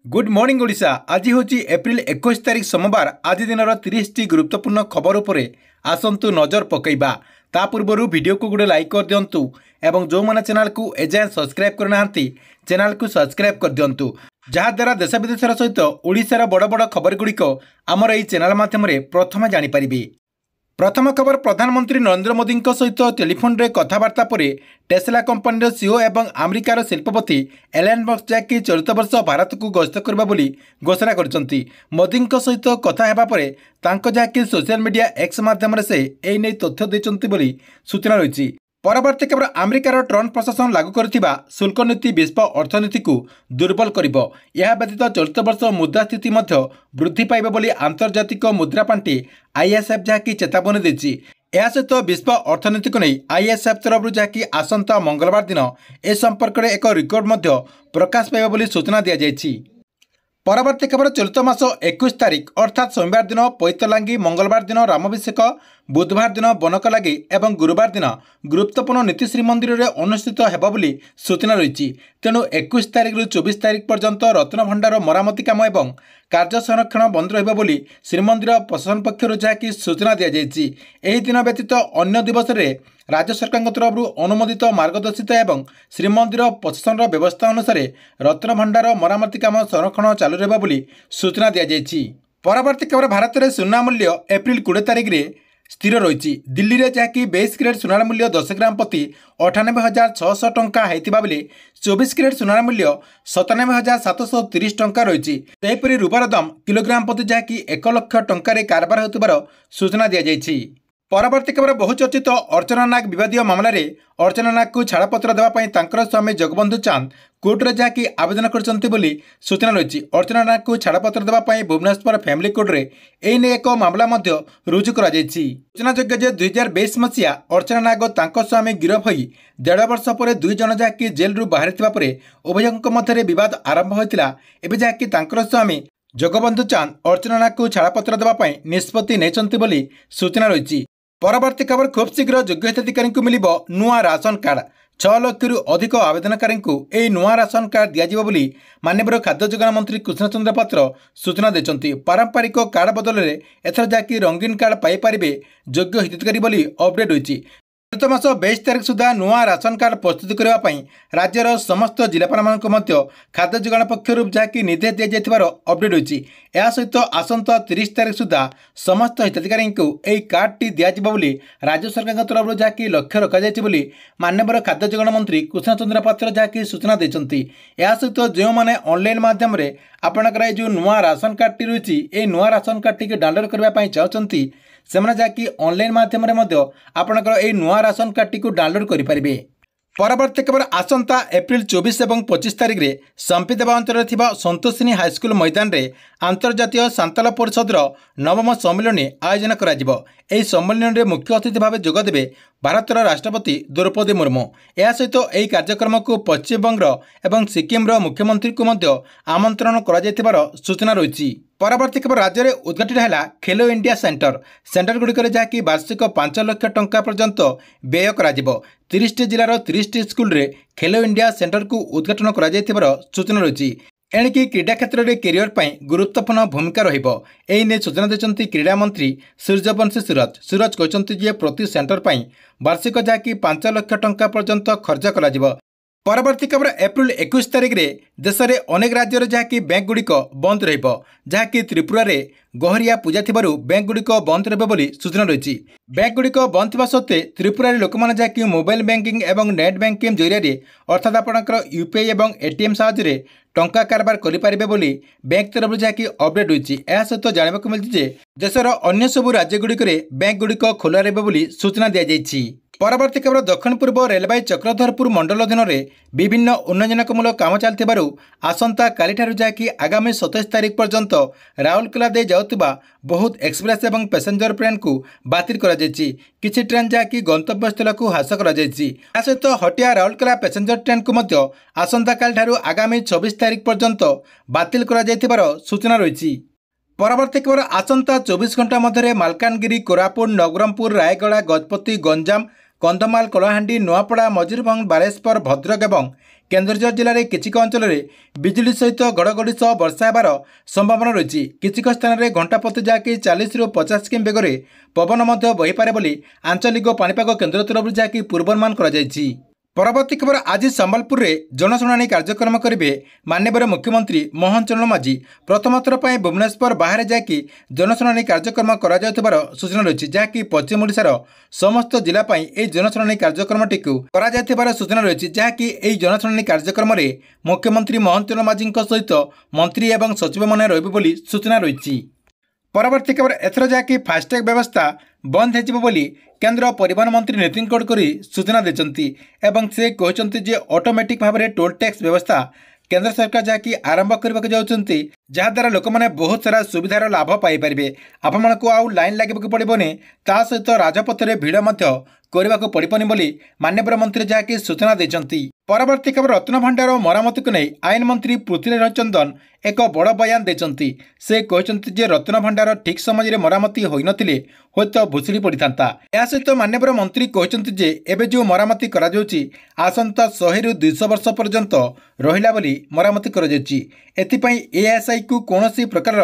Good morning Odisha. आज हूँ April 21 तारीख सोमवार। आज दिन 30 गुरुत्वपूर्ण खबर उपरे आसतु नजर पकईबा। ता पूर्व वीडियो को गोटे लाइक कर दिंतु एवं जो मैंने चैनल को एजाए सब्सक्राइब करना चैनल को सब्सक्राइब कर दिंतु जहाद्वारा देश विदेश सहित ओडिशार बड़ बड़ खबर गुड़िक आमर यही चैनल माध्यम प्रथम जानीपारे। प्रथम खबर, प्रधानमंत्री नरेंद्र मोदी सहित टेलीफोन रे कथबार्ता पर टेस्ला कंपनी सीईओ एवं अमेरिकार शिल्पपति एलन मस्क जैकि चलित वर्ष भारत को गस्त करबा बोली घोषणा करछंती। मोदी सहित कथा हेबा परे तांको जैकि सोशल मीडिया एक्स माध्यम से एई नै तथ्य दैछंती बोली सूचना रही। परवर्ती खबर, अमेरिकार ट्रम्प प्रशासन लागू करथिबा शुल्क नीति विश्व अर्थनीति को दुर्बल करिबो। यह व्यतीत चलित वर्ष मुद्रा स्थिति मध्य वृद्धि पाइबो बोली आंतर्जातिक मुद्रा पांठी आईएसएफ जहाँकि चेतावनी देछि। यह सहित विश्व अर्थनीति को नहीं आईएसएफ तरफ जहाँकि आसंता मंगलवार दिन ए संपर्क में एक रिकॉर्ड मध्य प्रकाश पाइबो बोली सूचना दिया जायछि। परवर्ती खबर, चलित मास 21 तारीख अर्थात सोमवार दिन पैतलांगी, मंगलवार दिन रामाभिषेक, बुधवार दिन बनकलागी एवं गुरुवार दिन गुरुत्वपूर्ण नीति श्रीमंदिर में अनुष्ठित हेबा बोली सूचना रही। तेणु 21 तारीख रु 24 तारीख पर्यंत रत्नभंडार मरामती काम एवं कार्य संरक्षण बंद रहिबा बोली श्रीमंदिर प्रशासन पक्षर जहाँकि सूचना दी जायछि। एही दिन व्यतीत अन्य दिवस रे राज्य सरकार तरफ अनुमोदित मार्गदर्शित एवं श्रीमंदिर प्रशासन व्यवस्था अनुसार रत्नभंडार मरामती काम संरक्षण चालू रहिबा बोली सूचना दी जायछि। परवर्ती खबर, भारत में सुना मूल्य एप्रिल 20 तारीख में स्थिर रही। दिल्ली में जहाँकि 22 कैरेट सुनार मूल्य 10 ग्राम प्रति 98,600 टंका होता बेले 24 कैरेट सुनार मूल्य 97,730 टंका रही। सेहीपरि रूपार दाम किलोग्राम प्रति जहाँकि 1 लाख टंकार कारबार होतिबार सूचना दी जायछि। परवर्ती खबर, बहुचर्चित अर्चना नाग विवादीय मामलें अर्चना नाग को छाड़पत्र देवाई तांकर स्वामी जगबंधु चांद कोर्टे जहाँकि आवेदन करछंती बोली सूचना रही। अर्चना नाग को छाड़पत्र देवाई भुवनेश्वर फैमिली कोर्टे एने एक मामला मध्य रुजु करा जायछि। सूचनायोग्य जे 2022 मसीहा अर्चना नाग और तांको स्वामी गिरफ होई 1.5 वर्ष पर 2 जन जहाँकि जेल रु बाहर थिबा परे उभयଙ୍କ मध्य विवाद आरंभ होइतिला। एबे जहाँकि तांकर स्वामी जगबंधु चांद अर्चना नाग को छाड़पत्र देवाई निष्पत्ति नेचंती बोली सूचना रही। परवर्ती खबर, खूब शीघ्र योग्य हिताधिकारी को मिलिबो नुआ राशन कार्ड। 6 लाख रु अधिक आवेदनकारी को यह नुआ राशन कार्ड दिज्व बोली माननीय खाद्य जोगाण मंत्री कृष्ण चंद्र पात्र सूचना देछंती। पारंपरिक कार्ड बदल में एथर जहाँकि रंगीन कार्ड पाइपारे योग्य हिताधिकारी बोली अपडेट होइछि। चलित मास 22 तारीख सुधा नुआ राशन कार्ड प्रस्तुत करने राज्यर समस्त जिलापाल खाद्य जोगाण पक्षर जहाँकि निर्देश दी जाइथिबार अपडेट होइछि। या सहित आसंता 30 तारीख सुधा समस्त हिताधिकारी को यह कार्डटी दिज्व बोली राज्य सरकार तरफ जहाँकि लक्ष्य रखा जाइछि बोली माननीय खाद्य जोगाण मंत्री कृष्ण चंद्र पात्र जहाँकि सूचना देछंती। या सहित जो मैंने ऑनलाइन माध्यम आपणकर जो नुआ राशन कार्डटी रही ये नुआ राशन कार्डटी डाउनलोड करने चाहती से जहाँकि ऑनलाइन माध्यम आपणकर यह नुआ राशन कार्डटी को डाउनलोड करेंगे। परवर्ती खबर, आसंता एप्रिल 24 और 25 तारीख में संपीदेवा अंचल संतोषिनी हाईस्कल मैदान में आंतर्जातीय सांताल परिषद नवम सम्मेलन आयोजन कर सम्मेलन में मुख्य अतिथि भाव जोगदेवे भारतर राष्ट्रपति द्रौपदी मुर्मू। या सहित यह कार्यक्रम को पश्चिमबंग और सिक्किम मुख्यमंत्री को आमंत्रण कर सूचना रही। परवर्ती खबर, राज्य में उद्घाटित है खेलो इंडिया सेंटर गुड़िक जहाँकि वार्षिक 5 लाख टंका पर्यंत व्यय कर 30 जिलार 30 स्कूल रे खेलो इंडिया सेंटर को उद्घाटन कर सूचना रही। एणिकी क्रीडा क्षेत्र में कैरियर पर गुरुत्वपूर्ण भूमिका रही सूचना देते क्रीडा मंत्री सूर्यवंशी सूरज कहते प्रति सेंटर पर वार्षिक जहाँकि 5 लाख टंका पर्यंत खर्च कर। परवर्ती खबर, एप्रिल 21 तारीख में देश में अनेक राज्य जहाँकि बैंक गुड़िक बंद रहाँकि त्रिपुरा रे गहरिया पूजा थिबारु बैंक गुड़िक बंद रही सूचना रही। बैंक गुड़िक बंद थिबा सत्वे त्रिपुरा रे लोक माने जहाँकि मोबाइल बैंकिंग एवं नेट बैंकिंग जरिए अर्थात आपणकर यूपीआई एवं एटीएम साहाय्य टंका कारबार करेंगे बोली बैंक तरफ जहाँकि अपडेट होइछि। यह सहित जानवाक मिलछि देशर अन्य सबु राज्य गुड़िक बैंक गुड़िक खोला रहिबो बोली सूचना दी जाइछि। परवर्ती खबर, दक्षिण पूर्व रेलवे चक्रधरपुर मंडल अधीन में विभिन्न उन्नयनमूलक काम चलू आसंता काली जहाँकि आगामी 27 तारीख पर्यंत राउरकेला दे जाउतिबा बहुत एक्सप्रेस एवं पैसेंजर ट्रेन को बातिल करा जायछि। किछि ट्रेन जहाँकि गंतव्य स्थल को ह्रास करा जायछि। या सहित हटिया राउरकेला पैसेंजर ट्रेन को मध्य आसंता काली आगामी 26 तारीख पर्यंत बातिल करा जायथिबार सूचना रही। परवर्ती खबर, आसंता 24 घंटा मध्य मालकानगिरी, कोरापुट, नवरंगपुर, रायगड़ा, गजपति, गंजाम, कंधमाल, कलाहांडी, नुआपड़ा, मयूरभंज, बालेश्वर, भद्रक और केन्दुझर जिले में किछिक अंचल बिजुली सहित घड़घड़ी सह वर्षा होबार संभावना रही। किछिक स्थान में घंटा प्रति जहाँकि 40 ରୁ 50 किमी बेगर पवन बहीपे बोली आंचलिक पाणीपाग केन्द्र तरफ जहाँकि पूर्वानुमान कर। परवर्ती खबर आज संबलपुर में जनशुणाणी कार्यक्रम करेंगे माननीय मुख्यमंत्री मोहन चरण माझी। प्रथम थर पर भुवनेश्वर बाहर जाकि जनशुणाणी कार्यक्रम कर सूचना रही, जहाँकि पश्चिम ओडिशार समस्त जिलापाई यह जनशुणाणी कार्यक्रम टी सूचना रही, जहाँकि यह जनशुणाणी कार्यक्रम में मुख्यमंत्री मोहन चरण माझी सहित मंत्री और सचिव मैंने रही सूचना रही। परवर्ती खबर एथर जहाँकि फास्टैग व्यवस्था बंद हो केंद्र परिवहन मंत्री नितिन गडकरी सूचना देते एवं से कहते जे ऑटोमेटिक भाव में टोल टैक्स व्यवस्था केंद्र सरकार जहाँकि आरंभ करने जाउछंती, जहाद्वारा लोक मैंने बहुत सारा सुविधार लाभ पाइपर। आपण को आउ लाइन लगे पड़ोनी, ता सहित राजपथ में भिड़ करने को पड़ोनी बोली माननीय मंत्री जहाँकि सूचना देते। परवर्ती खबर रत्न भंडार और मरामती को नहीं आईन मंत्री पृथ्वीराज चंदन एक बड़ बयान देते। से कहते जे रत्न भंडार ठीक समय मरामती हो नथिले हो तो भुसुड़ी पड़ था। या सहित माननीय मंत्री कहते जे एबे जो मरामती करा जाउची आसंता 100 ରୁ 200 वर्ष पर्यंत रहिला बोली मरामती करा जाउची। एथिपाई एएसआई को कौनसी प्रकार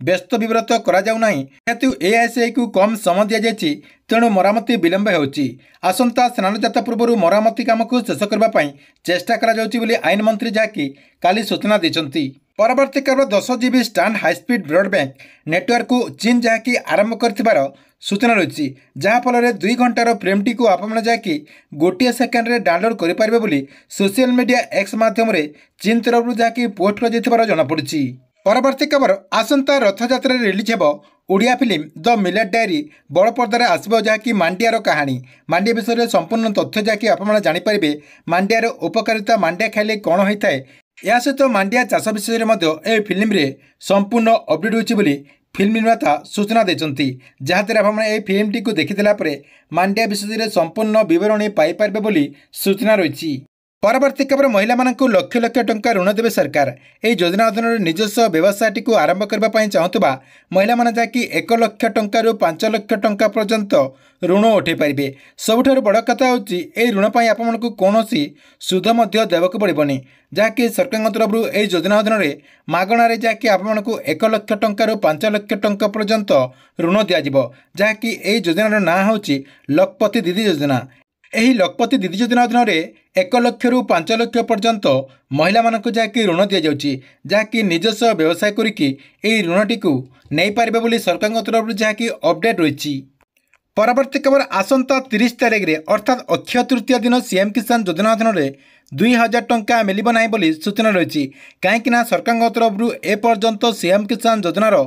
व्यस्त विव्रत करा जाउ नाही, जेहेतु एएसआई को कम समय दिया जायछि तेणु मरामती विलंब होउची। आसंता स्नान जात्रा पूर्व मरामती काम को शेष करने चेष्टा करा जाउची बोली आईन मंत्री जहाँकि काली सूचना देछंती। परवर्ती खबर 10 GB stand high speed broadband network को चीन जहाँकि आरंभ कर सूचना रही, जहाँफल 2 घंटार फ्रेमटी को आपण जहाँकि गोटे सेकेंड में डाउनलोड करेंगे बोली सोशल मीडिया एक्स माध्यम चीन तरफ जहाँकि पोस्ट कर जमापड़ी। परवर्ती खबर आसंता रथयात्रा रिलीज हो Odia film the millet diary बड़ पर्दार आसब, जहाँकि मांडियार कहानी मांडिया विषय में संपूर्ण तथ्य जहाँकि आप जानीपर। मांडियार उपकारिता मांडिया खाइले कौन होता है, या सहित मांडिया चाष विषय में फिल्म रे संपूर्ण अपडेट होची फिल्म निर्माता सूचना देते, जहाँद्वारा आप फिल्मटी को देखिदेला मांडिया विषय में संपूर्ण बरणी पाइपर बोली सूचना रही। परवर्ती खबर महिला मानू लक्ष लक्ष टंका ऋण देवे सरकार। यह योजना अधीन निजस्व व्यवसायटी को आरंभ करने चाहूबा महिला माने जाकि 1 लाख टंका ରୁ 5 लाख टंका पर्यंत ऋण उठे पारे। सबुठारु बड़ कथा होची ए ऋण पाई आपमनकु कोनोसी सुध मध्य देवक पड़िबनी, जहाँकि सरकार तरफ यह योजना अधीन मागणार जहाँकि आपमनकु 1 लाख टंका ରୁ 5 लाख टंका पर्यंत ऋण दिज्व, जहाँकि यह योजनार नाँ होची लखपति दीदी योजना। यही लखपति दीदी योजना अधीन 1 लाख ରୁ 5 लाख पर्यंत महिला मानक जहाँकि ऋण दि जाउची, जहाँकि निजस्व व्यवसाय करिकी एही ऋणटी को नहीं पारिबे बोली सरकार तरफ जहाँकि अपडेट रही। परवर्ती खबर आसंता 30 तारिख में अर्थात अक्षय तृतीया दिन सीएम किसान योजना अधीन 2000 टंका मिलिब नाही बोली सूचना रही। कहीं सरकार तरफ एपर्यंत सीएम किसान योजनार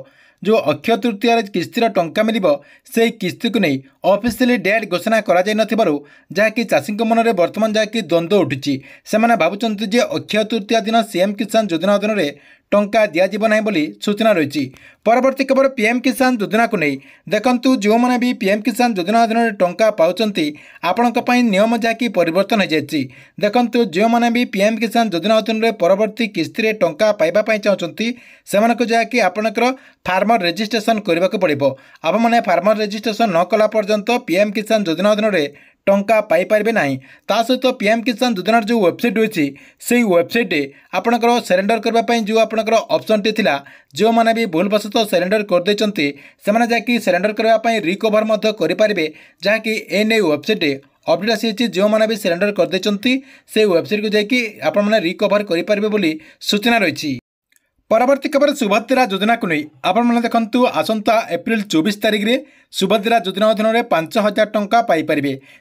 जो अक्षय तृतीय किस्तिर टंका मिल से किस्ती को नहीं ऑफिशियली डेट घोषणा करा जाय नथिबारु जहाँकि चाषी मन में बर्तमान जहाँकि द्वंद्व उठुची। से भावुंट जे अक्षय तृतीया दिन सीएम किसान योजना अधीन टंका दिज्व ना बोली सूचना रही। परवर्ती खबर पीएम किसान योजना को नहीं देखंतु जो मैंने भी पीएम किसान योजना अधीन टंका पाउचंती आपण नियम जहाँकि परिवर्तन हो जाए। देखंतु जो मैंने भी पीएम किसान योजना अधीन परवर्ती किस्ती रे टंका पाइबा चाहते से जहाँकि आपणकर फार्मर रजिस्ट्रेशन करने को पड़ो। आप मैंने फार्मर रजिस्ट्रेशन न कला पर्यंत पीएम किसान योजना अधीन टंका पाइपर ना। ता सहित पीएम किसान योजनार जो वेबसाइट रही से वेबसाइट आपणकर सरेंडर करने जो आपणकर ऑप्शन टी थिला जो मैंने भी भूलवशत सरेंडर करदे से जहाँकि सरेंडर करने रिकवर करें, जहाँकि एने वेबसाइट अपडेट आसी जो मैंने भी सरेंडर करदे से वेबसाइट को जाकि आपने रिकवर करेंगे बोली सूचना रही। परवर्ती खबर सुभद्रा योजना को नहीं आपने देखु आसंता एप्रिल 24 तारिख में सुभद्रा योजना अधीन 5000 टंका पाइपर।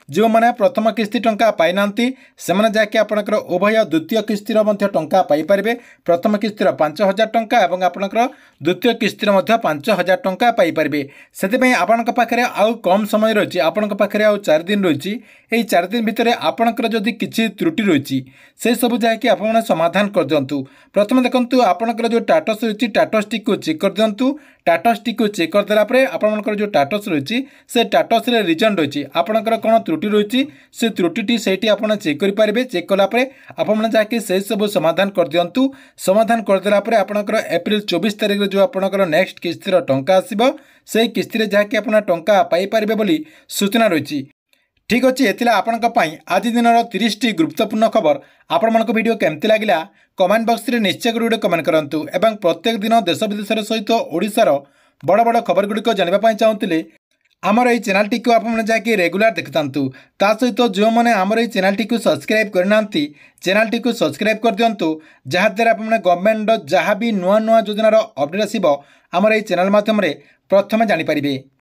जो मैंने प्रथम किस्ती टंका पाई ना से जहाँकि आपणकर उभय द्वितीय किस्तिर टंका पाइपर। प्रथम किस्तिर 5000 टंका और आपणकर द्वितीय किस्तिर 5000 टंका पाइपर। से आपण पाखे आउ कम समय रही, आपण पाखे आउ 4 दिन रही। यही 4 दिन भितर आपणकर जदि किसी त्रुटि रही से सब जहाँकि आप समाधान कर दिंतु। प्रथम देखु आपणकर जो टाटस रही टाटस टी को चेक कर दिंतु। टाटस टी को चेक करदेला आपणकर जो टाटस रही से टाटस रिजन रही आपणकर कौन त्रुटि रही से त्रुटि से आप चेक करेंगे। चेक कलापर आपने जहाँकि से सब समाधान कर दिंतु। समाधान करदेला आपणकर एप्रिल 24 तारिख जो आपणकर नेक्स्ट किस्तिर टंका आसो से किस्ती जहाँकि आप टंका पाइपर बोली सूचना रही। ठीक अच्छे ये आपण आज दिन 30 गुरुत्वपूर्ण खबर आपण भिडियो केमती लगिला कमेंट बॉक्स रे निश्चय गोटे कमेंट करूँ और प्रत्येक दिन देश विदेश सहित ओडिशार बड़ बड़ खबर गुड़िक जानवाई चाहूँगे आमर ये चैनल टी आपने जाकि रेगुलर देखि था सहित जो मैंने आमर ये चैनल टी सब्सक्राइब करना चैनल टी सब्सक्राइब कर दिंतु जहाद्वारा आपने गवर्नमेंट जहाँ भी नुआ नुआ योजनार अपडेट आसब आमर ये चैनल माध्यम प्रथम जानीपारे।